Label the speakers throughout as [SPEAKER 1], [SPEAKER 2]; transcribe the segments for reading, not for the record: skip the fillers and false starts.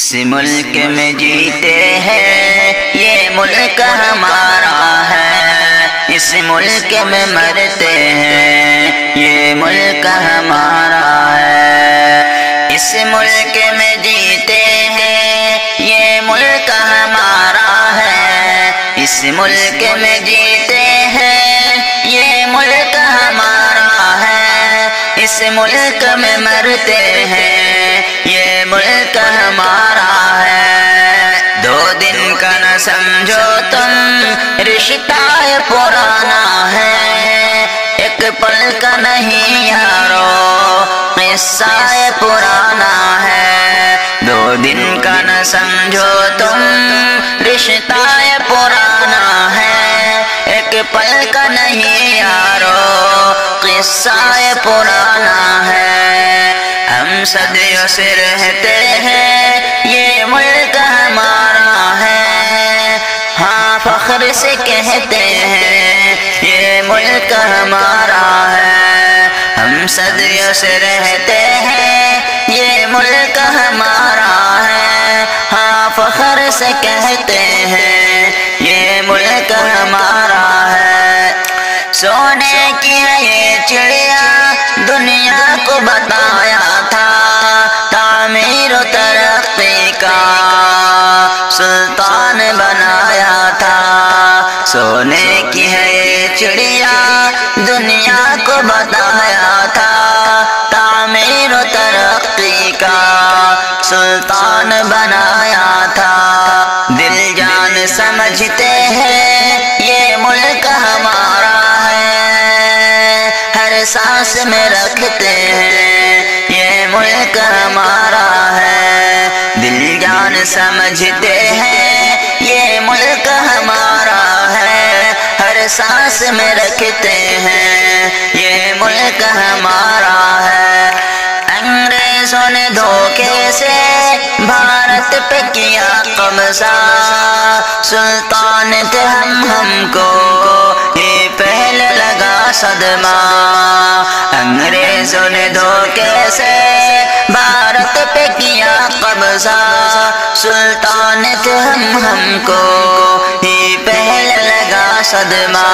[SPEAKER 1] اس ملک میں جیتے ہیں، یہ ملک ہمارا ہے، اس ملک میں مرتے ہیں، یہ ملک ہمارا ہے۔ اس ملک میں جیتے ہیں، یہ ملک ہمارا ہے، اس ملک میں جیتے ہیں، یہ ملک ہمارا ہے، اس ملک میں مرتے ہیں، یہ ملک ہمارا ہے۔ دو دن کا نہ سمجھو تم رشتہ پرانا ہے، ایک پل کا نہیں یارو قصہ پرانا ہے۔ دو دن کا نہ سمجھو تم رشتہ پرانا ہے، ایک پل کا نہیں یارو قصہ پرانا ہے۔ ہم صدیوں سے رہتے ہیں، یہ ملک ہمارا ہے، ہاں فخر سے کہتے ہیں، یہ ملک ہمارا ہے۔ ہم صدیوں سے رہتے ہیں، یہ ملک ہمارا ہے، ہاں فخر سے کہتے ہیں، یہ ملک ہمارا ہے۔ سونے کی ہے یہ چڑیا، دنیا کو بتایا تھا، تعمیر و ترقی کا سلطان بنایا تھا۔ سونے کی ہے یہ چڑیا، دنیا کو بتایا تھا، تعمیر و ترقی کا سلطان بنایا تھا۔ دل جان سمجھتے ہیں، یہ ملک ہمارا ہے، ہر سانس میں رکھتے ہیں، یہ ملک ہمارا ہے۔ دل جان سمجھتے ہیں، یہ ملک ہمارا ہے، ہر سانس میں رکھتے ہیں، یہ ملک ہمارا ہے۔ انگریزوں نے دھوکے سے بھارت پہ کیا قبضہ، سلطان تھے ہم کو یہ پہلے لگا صدمہ۔ انگریزوں نے دھوکے سے بھارت پہ کیا قبضہ، سلطان تھے ہم کو یہ پہلے لگا صدمہ۔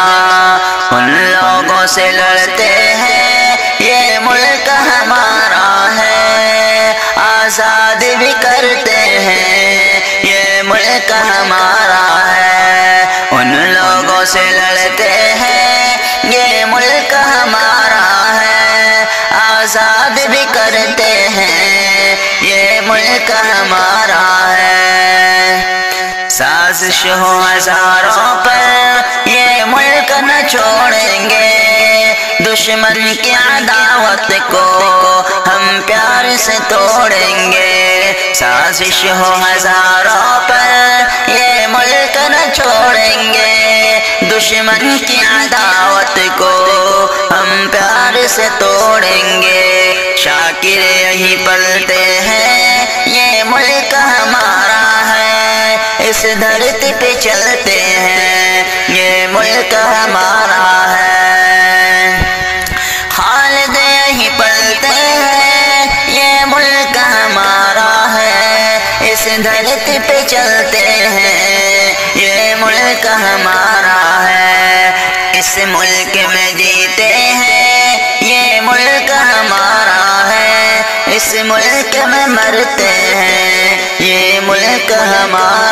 [SPEAKER 1] ان لوگوں سے لڑتے ہیں، یہ ملک ہمارا ہے، آزاد بھی کرتے ہیں، یہ ملک ہمارا ہے۔ ان لوگوں سے لڑتے ہیں، یہ ملک ہمارا ہے، آزاد بھی کرتے ہیں، یہ ملک ہمارا ہے۔ سازش ہو ہزاروں پر، یہ ملک نہ چھوڑیں گے، دشمن کی عداوت کو ہم پیار سے توڑیں گے۔ سازش ہو ہزاروں پر، یہ ملک نہ چھوڑیں گے، دشمن کی عداوت کو ہم پیار سے توڑیں گے۔ شاکر یہی پلتے ہیں، یہ ملک ہمارا ہے، اس دھرتی پہ چلتے ہیں، یہ ملک ہمارا ہے۔ خالد یہی پلتے ہیں، یہ ملک ہمارا ہے، اس دھرتی پہ چلتے ہیں، یہ ملک ہمارا ہے۔ اس ملک میں جیتے ہیں، یہ ملک ہمارا ہے، اس ملک میں مرتے ہیں، یہ ملک ہمارا